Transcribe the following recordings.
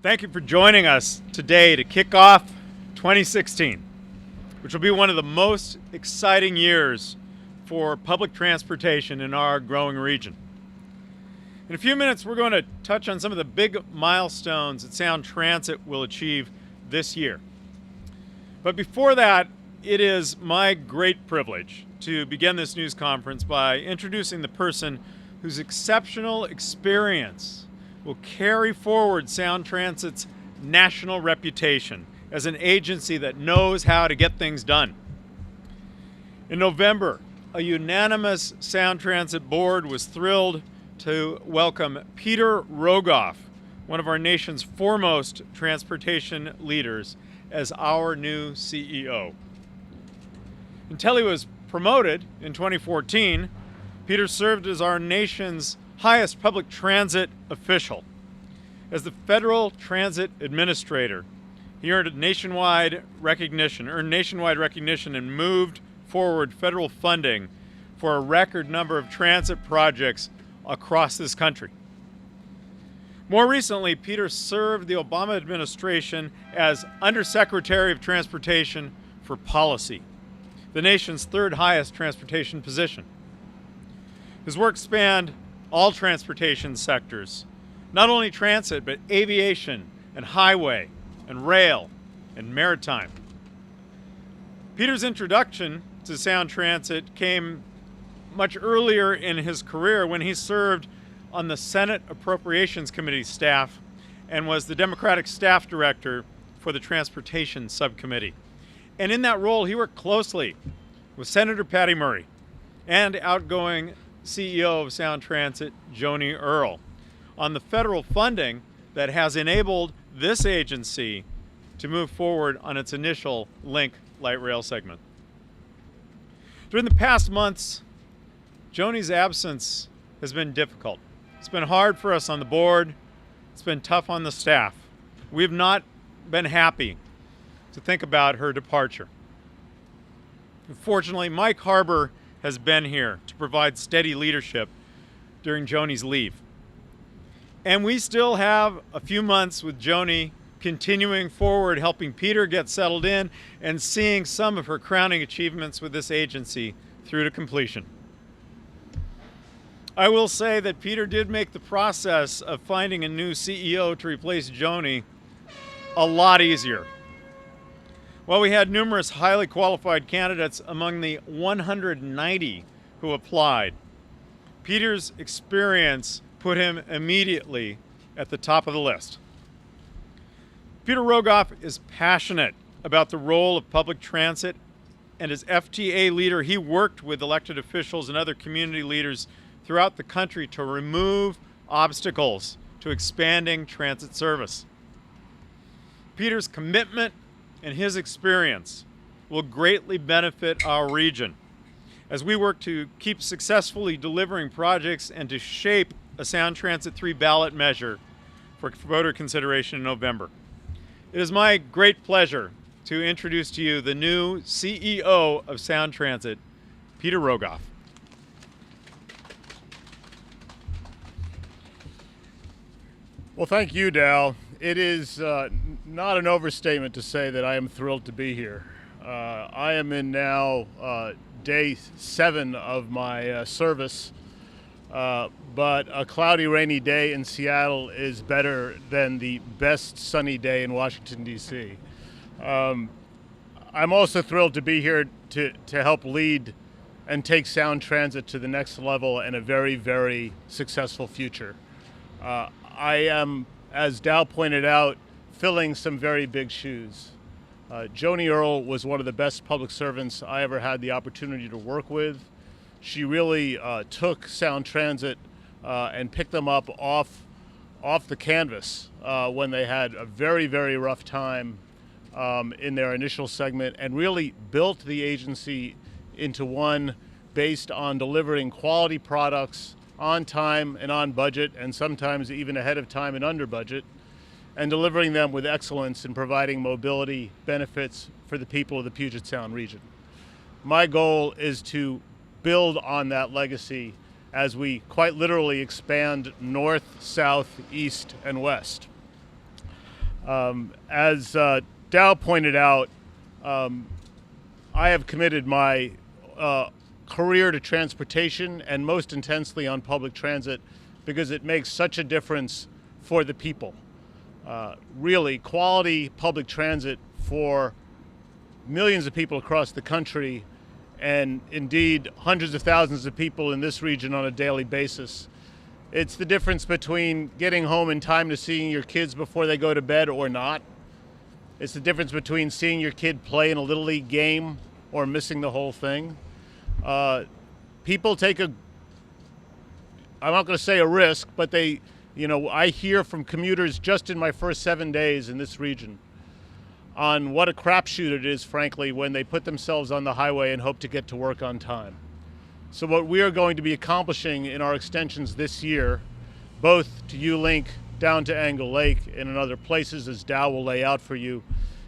Thank you for joining us today to kick off 2016, which will be one of the most exciting years for public transportation in our growing region. In a few minutes, we're going to touch on some of the big milestones that Sound Transit will achieve this year. But before that, it is my great privilege to begin this news conference by introducing the person whose exceptional experience will carry forward Sound Transit's national reputation as an agency that knows how to get things done. In November, a unanimous Sound Transit board was thrilled to welcome Peter Rogoff, one of our nation's foremost transportation leaders, as our new CEO. Until he was promoted in 2014, Peter served as our nation's highest public transit official. As the Federal Transit Administrator, he earned nationwide recognition and moved forward federal funding for a record number of transit projects across this country. More recently, Peter served the Obama administration as Undersecretary of Transportation for Policy, the nation's third highest transportation position. His work spanned all transportation sectors, not only transit, but aviation and highway and rail and maritime. Peter's introduction to Sound Transit came much earlier in his career when he served on the Senate Appropriations Committee staff and was the Democratic staff director for the Transportation Subcommittee. And in that role, he worked closely with Senator Patty Murray and outgoing CEO of Sound Transit, Joni Earl, on the federal funding that has enabled this agency to move forward on its initial Link light rail segment. During the past months, Joni's absence has been difficult. It's been hard for us on the board. It's been tough on the staff. We have not been happy to think about her departure. Unfortunately, Mike Harbour has been here to provide steady leadership during Joni's leave. And we still have a few months with Joni continuing forward, helping Peter get settled in and seeing some of her crowning achievements with this agency through to completion. I will say that Peter did make the process of finding a new CEO to replace Joni a lot easier. While we had numerous highly qualified candidates among the 190 who applied, Peter's experience put him immediately at the top of the list. Peter Rogoff is passionate about the role of public transit, and as FTA leader, he worked with elected officials and other community leaders throughout the country to remove obstacles to expanding transit service. Peter's commitment and his experience will greatly benefit our region as we work to keep successfully delivering projects and to shape a Sound Transit 3 ballot measure for voter consideration in November. It is my great pleasure to introduce to you the new CEO of Sound Transit, Peter Rogoff. Well, thank you, Dal. It is not an overstatement to say that I am thrilled to be here. I am in now day 7 of my service, but a cloudy, rainy day in Seattle is better than the best sunny day in Washington, D.C. I'm also thrilled to be here to help lead and take Sound Transit to the next level and a very, very successful future. I am, as Dal pointed out, filling some very big shoes. Joni Earl was one of the best public servants I ever had the opportunity to work with. She really took Sound Transit and picked them up off the canvas when they had a very, very rough time in their initial segment, and really built the agency into one based on delivering quality products on time and on budget, and sometimes even ahead of time and under budget, and delivering them with excellence and providing mobility benefits for the people of the Puget Sound region. My goal is to build on that legacy as we quite literally expand north, south, east, and west. As Dow pointed out, I have committed my career to transportation, and most intensely on public transit, because it makes such a difference for the people. Really, quality public transit for millions of people across the country, and indeed hundreds of thousands of people in this region on a daily basis. It's the difference between getting home in time to seeing your kids before they go to bed or not. It's the difference between seeing your kid play in a Little League game or missing the whole thing. People take I'm not going to say a risk, but I hear from commuters just in my first 7 days in this region on what a crapshoot it is, frankly, when they put themselves on the highway and hope to get to work on time. So what we are going to be accomplishing in our extensions this year, both to U-Link down to Angle Lake and in other places, as Dow will lay out for you,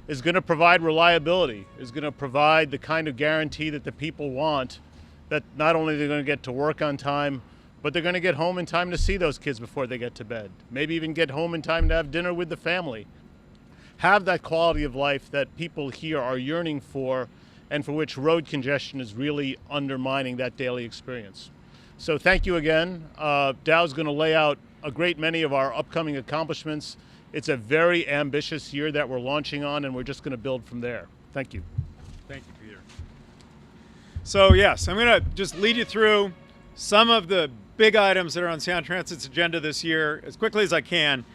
is going to provide reliability, is going to provide the kind of guarantee that the people want, that not only they're going to get to work on time, but they're going to get home in time to see those kids before they get to bed. Maybe even get home in time to have dinner with the family. Have that quality of life that people here are yearning for, and for which road congestion is really undermining that daily experience. So thank you again. Dow's going to lay out a great many of our upcoming accomplishments. It's a very ambitious year that we're launching on, and we're just going to build from there. Thank you. Thank you, Peter. So yes, I'm going to just lead you through some of the big items that are on Sound Transit's agenda this year as quickly as I can,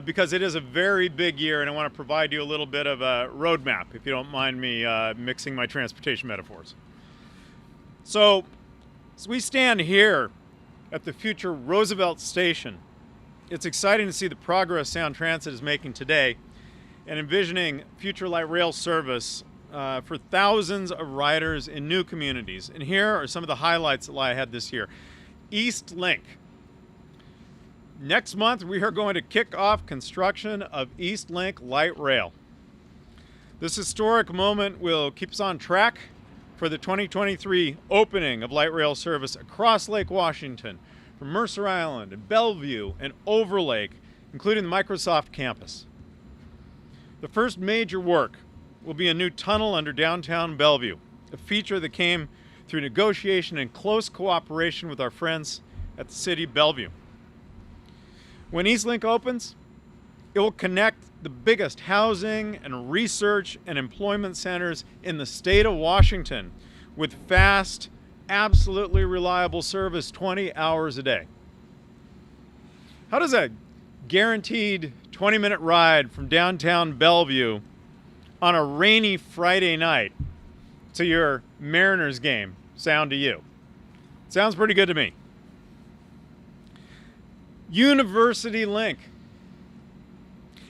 because it is a very big year, and I want to provide you a little bit of a roadmap, if you don't mind me mixing my transportation metaphors. So, as we stand here at the future Roosevelt Station, it's exciting to see the progress Sound Transit is making today and envisioning future light rail service for thousands of riders in new communities. And here are some of the highlights that lie ahead this year. East Link. Next month, we are going to kick off construction of East Link light rail. This historic moment will keep us on track for the 2023 opening of light rail service across Lake Washington, from Mercer Island and Bellevue and Overlake, including the Microsoft campus. The first major work will be a new tunnel under downtown Bellevue, a feature that came through negotiation and close cooperation with our friends at the City of Bellevue. When Eastlink opens, it will connect the biggest housing and research and employment centers in the state of Washington with fast, absolutely reliable service 20 hours a day. How does a guaranteed 20-minute ride from downtown Bellevue on a rainy Friday night to your Mariners game sound to you? Sounds pretty good to me. University Link.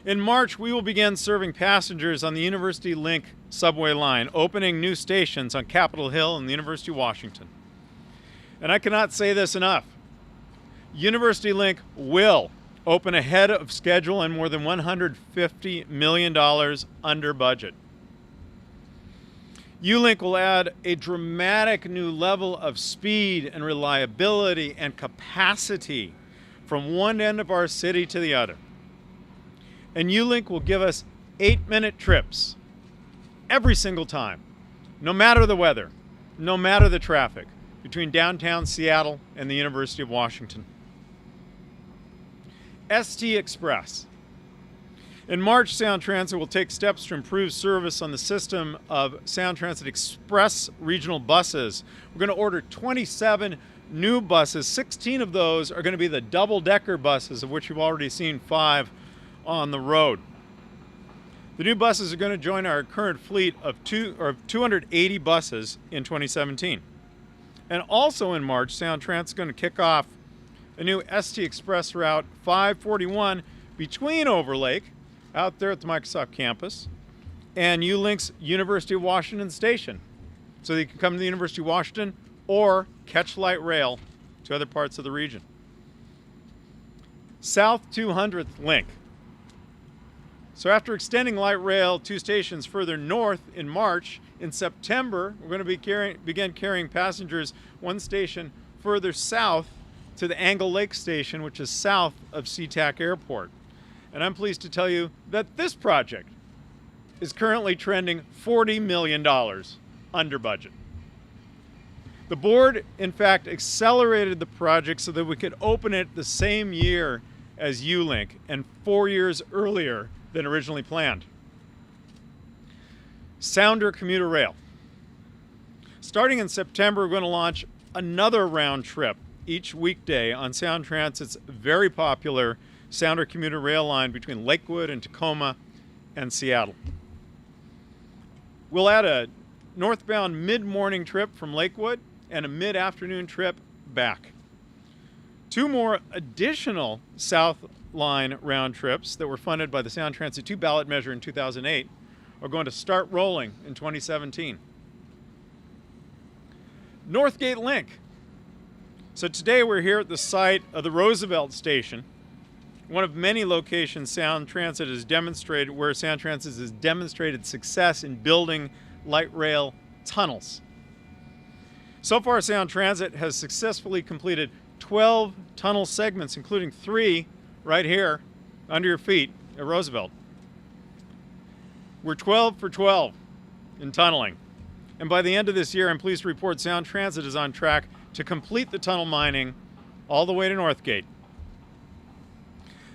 In March, we will begin serving passengers on the University Link subway line, opening new stations on Capitol Hill and the University of Washington. And I cannot say this enough. University Link will open ahead of schedule and more than $150 million under budget. U-Link will add a dramatic new level of speed and reliability and capacity from one end of our city to the other. And U-Link will give us 8-minute trips every single time, no matter the weather, no matter the traffic, between downtown Seattle and the University of Washington. ST Express. In March, Sound Transit will take steps to improve service on the system of Sound Transit Express regional buses. We're going to order 27 new buses. 16 of those are going to be the double-decker buses, of which you've already seen 5 on the road. The new buses are going to join our current fleet of 280 buses in 2017. And also in March, Sound Transit is going to kick off a new ST Express route 541 between Overlake, out there at the Microsoft campus, and U-Link's University of Washington station. So you can come to the University of Washington or catch light rail to other parts of the region. South 200th Link. So after extending light rail 2 stations further north in March, in September, we're going to begin carrying passengers 1 station further south to the Angle Lake station, which is south of SeaTac Airport. And I'm pleased to tell you that this project is currently trending $40 million under budget. The board, in fact, accelerated the project so that we could open it the same year as ULink and 4 years earlier than originally planned. Sounder Commuter Rail. Starting in September, we're going to launch another round trip each weekday on Sound Transit's very popular Sounder Commuter Rail line between Lakewood and Tacoma and Seattle. We'll add a northbound mid-morning trip from Lakewood and a mid-afternoon trip back. 2 more additional South Line round trips that were funded by the Sound Transit 2 ballot measure in 2008 are going to start rolling in 2017. Northgate Link. So today we're here at the site of the Roosevelt Station, one of many locations Sound Transit has demonstrated where Sound Transit has demonstrated success in building light rail tunnels. So far, Sound Transit has successfully completed 12 tunnel segments, including 3 right here under your feet at Roosevelt. We're 12 for 12 in tunneling. And by the end of this year, I'm pleased to report Sound Transit is on track to complete the tunnel mining all the way to Northgate.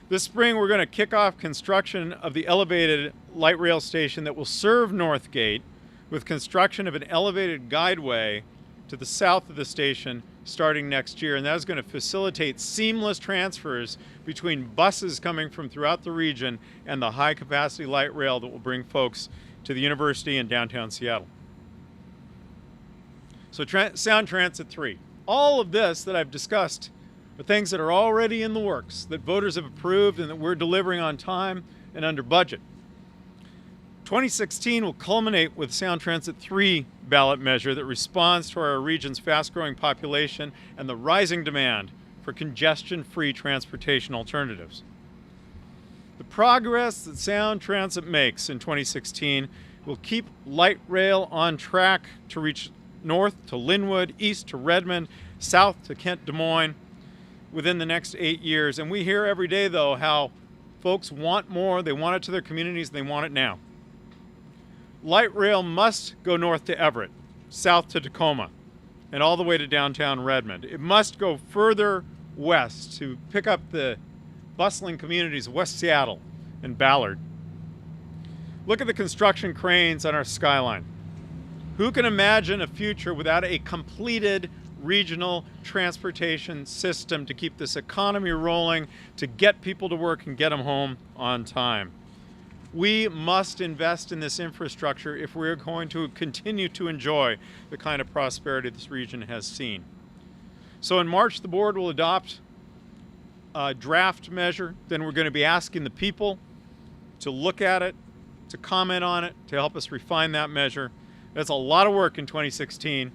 This spring, we're going to kick off construction of the elevated light rail station that will serve Northgate with construction of an elevated guideway to the south of the station starting next year. And that is going to facilitate seamless transfers between buses coming from throughout the region and the high-capacity light rail that will bring folks to the university in downtown Seattle. So Sound Transit 3. All of this that I've discussed are things that are already in the works, that voters have approved and that we're delivering on time and under budget. 2016 will culminate with Sound Transit 3 ballot measure that responds to our region's fast-growing population and the rising demand for congestion-free transportation alternatives. The progress that Sound Transit makes in 2016 will keep light rail on track to reach north to Linwood, east to Redmond, south to Kent, Des Moines within the next 8 years. And we hear every day, though, how folks want more, they want it to their communities, and they want it now. Light rail must go north to Everett, south to Tacoma, and all the way to downtown Redmond. It must go further west to pick up the bustling communities of West Seattle and Ballard. Look at the construction cranes on our skyline. Who can imagine a future without a completed regional transportation system to keep this economy rolling, to get people to work and get them home on time? We must invest in this infrastructure if we're going to continue to enjoy the kind of prosperity this region has seen. So in March, the board will adopt a draft measure. Then we're going to be asking the people to look at it, to comment on it, to help us refine that measure. That's a lot of work in 2016.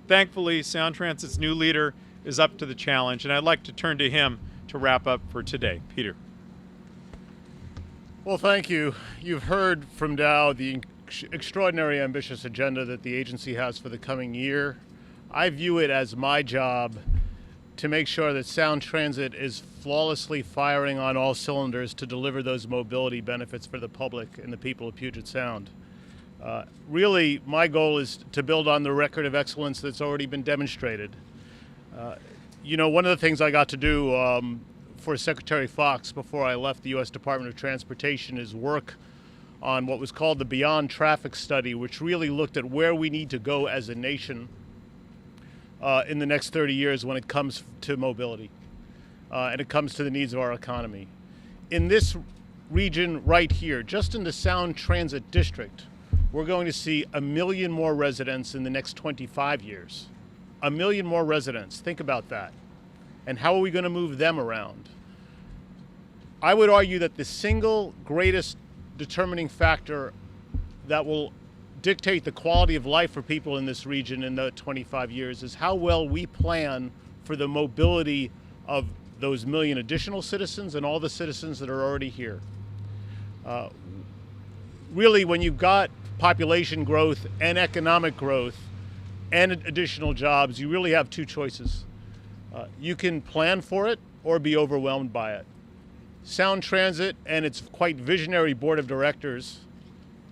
Thankfully, Sound Transit's new leader is up to the challenge, and I'd like to turn to him to wrap up for today. Peter. Well, thank you. You've heard from Dow the extraordinary ambitious agenda that the agency has for the coming year. I view it as my job to make sure that Sound Transit is flawlessly firing on all cylinders to deliver those mobility benefits for the public and the people of Puget Sound. Really, my goal is to build on the record of excellence that's already been demonstrated. One of the things I got to do for Secretary Fox before I left the U.S. Department of Transportation is work on what was called the Beyond Traffic Study, which really looked at where we need to go as a nation in the next 30 years when it comes to mobility and it comes to the needs of our economy. In this region right here, just in the Sound Transit District, we're going to see 1 million more residents in the next 25 years. 1 million more residents. Think about that. And how are we going to move them around? I would argue that the single greatest determining factor that will dictate the quality of life for people in this region in the 25 years is how well we plan for the mobility of those 1 million additional citizens and all the citizens that are already here. Really, when you've got population growth and economic growth and additional jobs, you really have two choices. You can plan for it or be overwhelmed by it. Sound Transit and its quite visionary board of directors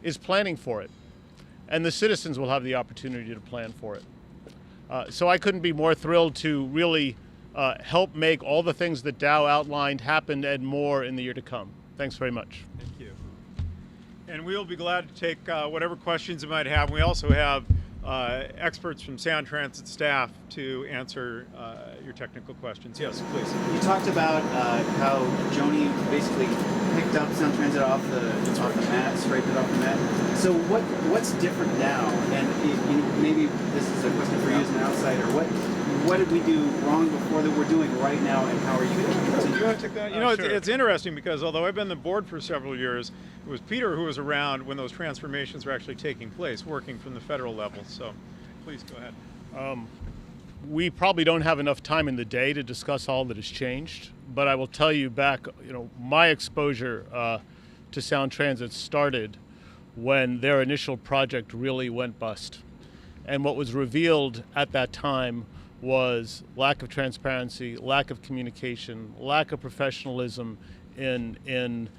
is planning for it. And the citizens will have the opportunity to plan for it. So I couldn't be more thrilled to really help make all the things that Dow outlined happen and more in the year to come. Thanks very much. Thank you. And we'll be glad to take whatever questions you might have. We also have experts from Sound Transit staff to answer your technical questions. Yes, please. You talked about how Joni basically picked up Sound Transit off the mat, scraped it off the mat. So what's different now? And maybe this is a question for you as an outsider. What did we do wrong before that we're doing right now, and how are you going to continue? You want to take that? You know, Sure. it's interesting because although I've been on the board for several years, it was Peter who was around when those transformations were actually taking place, working from the federal level. So please go ahead. We probably don't have enough time in the day to discuss all that has changed, but I will tell you back, my exposure to Sound Transit started when their initial project really went bust. And what was revealed at that time was lack of transparency, lack of communication, lack of professionalism in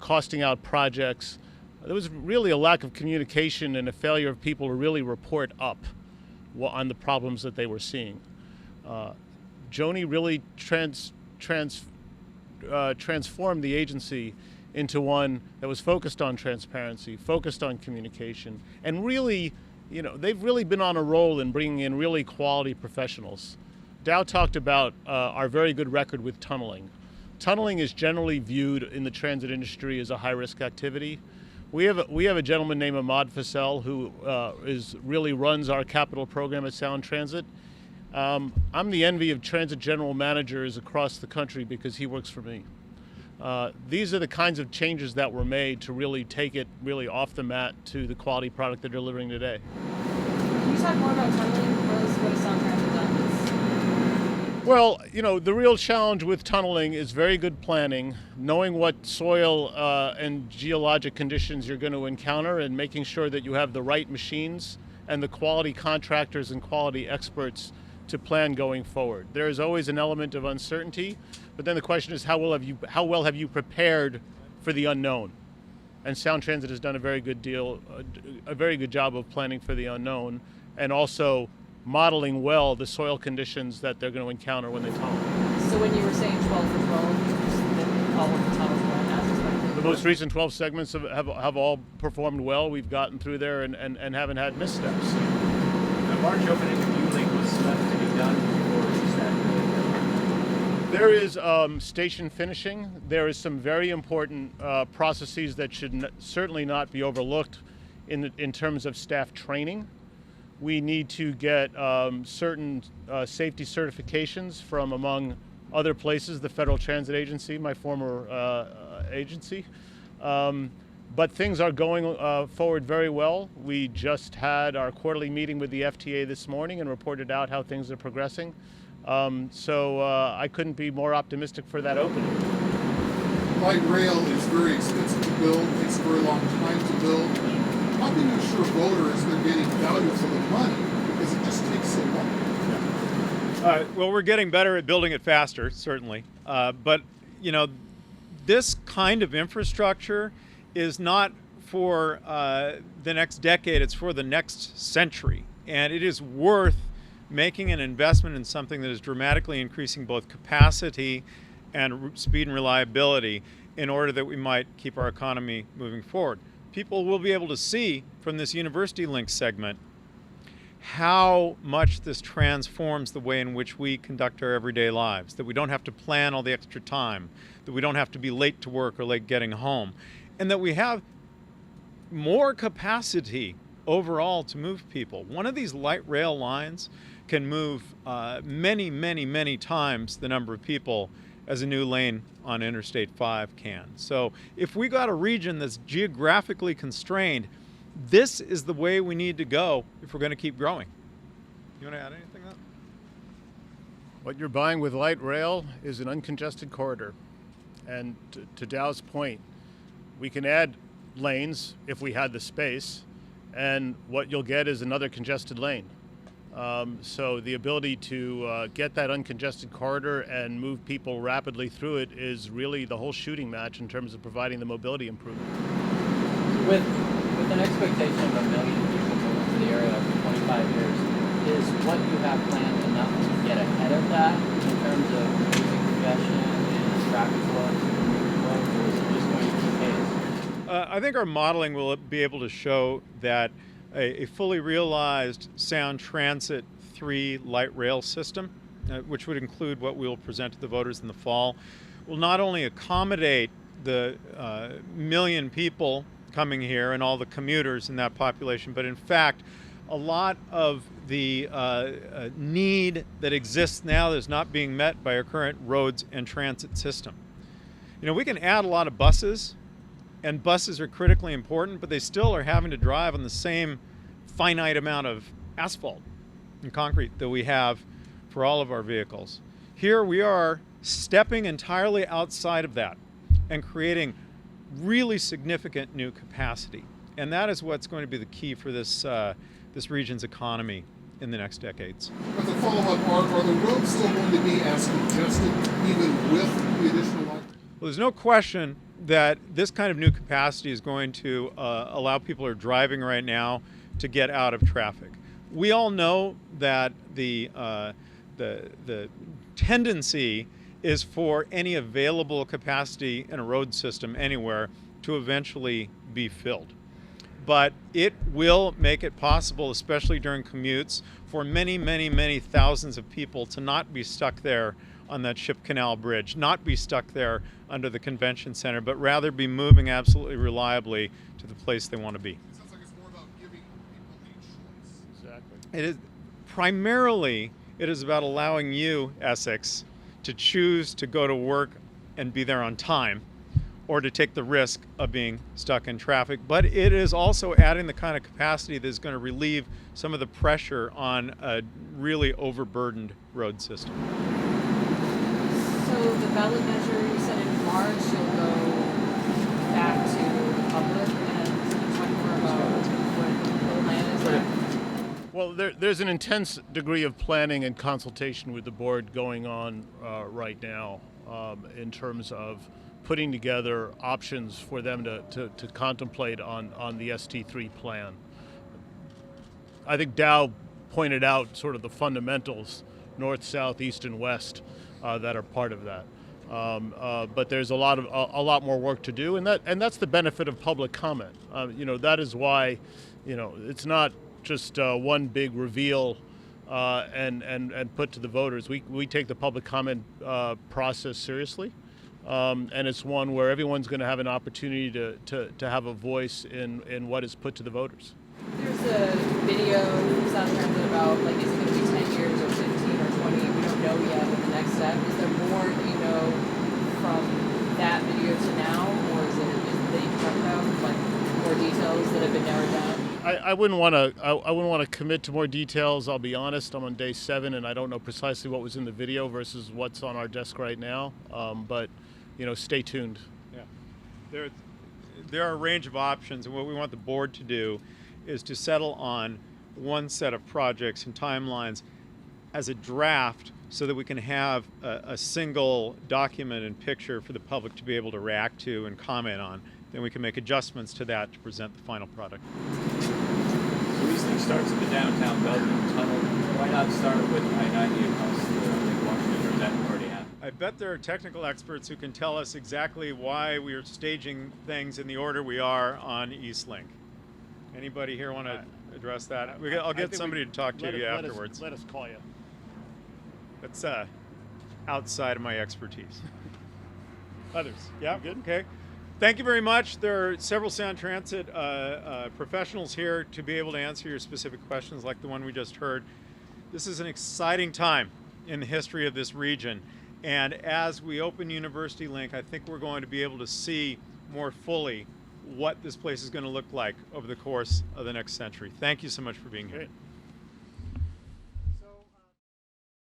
costing out projects. There was really a lack of communication and a failure of people to really report up on the problems that they were seeing. Joni really transformed the agency into one that was focused on transparency, focused on communication, and really, they've really been on a roll in bringing in really quality professionals. Dow talked about our very good record with tunneling. Tunneling is generally viewed in the transit industry as a high-risk activity. We have a gentleman named Ahmad Faisal who really runs our capital program at Sound Transit. I'm the envy of transit general managers across the country because he works for me. These are the kinds of changes that were made to really take it really off the mat to the quality product they're delivering today. Can you talk more about tunneling? What has Sound Transit done? Well, the real challenge with tunneling is very good planning, knowing what soil and geologic conditions you're going to encounter and making sure that you have the right machines and the quality contractors and quality experts to plan going forward. There is always an element of uncertainty, but then the question is how well have you prepared for the unknown? And Sound Transit has done a very good job of planning for the unknown and also modeling well the soil conditions that they're going to encounter when they tunnel. So when you were saying 12 for 12, all of the tunnels went as expected? The most recent 12 segments have all performed well. We've gotten through there and haven't had missteps. The March opening of U-Link was left to be done, or is that? There is station finishing. There is some very important processes that should certainly not be overlooked in terms of staff training. We need to get certain safety certifications from, among other places, the Federal Transit Agency, my former agency. But things are going forward very well. We just had our quarterly meeting with the FTA this morning and reported out how things are progressing. So I couldn't be more optimistic for that opening. Light rail is very expensive to build, takes a very long time to build. How can you assure voters they're getting value for the money? Because it just takes so long. Well, we're getting better at building it faster, certainly. But, this kind of infrastructure is not for the next decade, it's for the next century. And it is worth making an investment in something that is dramatically increasing both capacity and speed and reliability in order that we might keep our economy moving forward. People will be able to see from this University Link segment how much this transforms the way in which we conduct our everyday lives, that we don't have to plan all the extra time, that we don't have to be late to work or late getting home, and that we have more capacity overall to move people. One of these light rail lines can move many, many, many times the number of people as a new lane on Interstate 5 can. So if we got a region that's geographically constrained, this is the way we need to go if we're going to keep growing. You want to add anything to that? What you're buying with light rail is an uncongested corridor. And to Dow's point, we can add lanes if we had the space, and what you'll get is another congested lane. So the ability to get that uncongested corridor and move people rapidly through it is really the whole shooting match in terms of providing the mobility improvement. With an expectation of 1 million people moving to the area in 25 years, is what you have planned enough to get ahead of that in terms of reducing congestion and traffic flows, or is it just going to keep pace? I think our modeling will be able to show that a fully realized Sound Transit 3 light rail system, which would include what we will present to the voters in the fall, will not only accommodate the million people coming here and all the commuters in that population, but in fact, a lot of the need that exists now that is not being met by our current roads and transit system. You know, we can add a lot of buses, and buses are critically important, but they still are having to drive on the same finite amount of asphalt and concrete that we have for all of our vehicles. Here we are stepping entirely outside of that and creating really significant new capacity. And that is what's going to be the key for this region's economy in the next decades. As a follow-up, are the roads still going to be as congested even with the additional light? Well, there's no question that this kind of new capacity is going to allow people who are driving right now to get out of traffic. We all know that the tendency is for any available capacity in a road system anywhere to eventually be filled. But it will make it possible, especially during commutes, for many, many, many thousands of people to not be stuck there on that Ship Canal Bridge, not be stuck there under the convention center, but rather be moving absolutely reliably to the place they want to be. It sounds like it's more about giving people a choice. Exactly. It is primarily, it is about allowing you, Essex, to choose to go to work and be there on time, or to take the risk of being stuck in traffic. But it is also adding the kind of capacity that is going to relieve some of the pressure on a really overburdened road system. So the ballot measure, you said in March, you'll go back to the public and talk more about what the plan is there? Well, there's an intense degree of planning and consultation with the board going on right now in terms of putting together options for them to contemplate on the ST3 plan. I think Dow pointed out sort of the fundamentals, north, south, east, and west, that are part of that. But there's a lot more work to do, and that's the benefit of public comment. That is why, it's not just one big reveal and put to the voters. We take the public comment process seriously, and it's one where everyone's going to have an opportunity to have a voice in what is put to the voters. There's a video South Transit about, like, is it going to be 10 years or 15 or 20? We don't know yet what the next step. Is there more, from that video to now, or is that you can talk about, like, more details that have been narrowed down? I wouldn't want to commit to more details. I'll be honest. I'm on day 7, and I don't know precisely what was in the video versus what's on our desk right now. But stay tuned. Yeah, there are a range of options, and what we want the board to do is to settle on one set of projects and timelines as a draft, so that we can have a single document and picture for the public to be able to react to and comment on. Then we can make adjustments to that to present the final product. So East Link starts at the downtown Bellevue Tunnel. Why not start with I-90 across the Lake Washington, or is that already happened? I bet there are technical experts who can tell us exactly why we are staging things in the order we are on East Link. Anybody here want to address that? I'll get somebody to talk to you afterwards. Let us call you. That's outside of my expertise. Others? Yeah? Good? Okay. Thank you very much. There are several Sound Transit professionals here to be able to answer your specific questions like the one we just heard. This is an exciting time in the history of this region. And as we open University Link, I think we're going to be able to see more fully what this place is going to look like over the course of the next century. Thank you so much for being here. Great.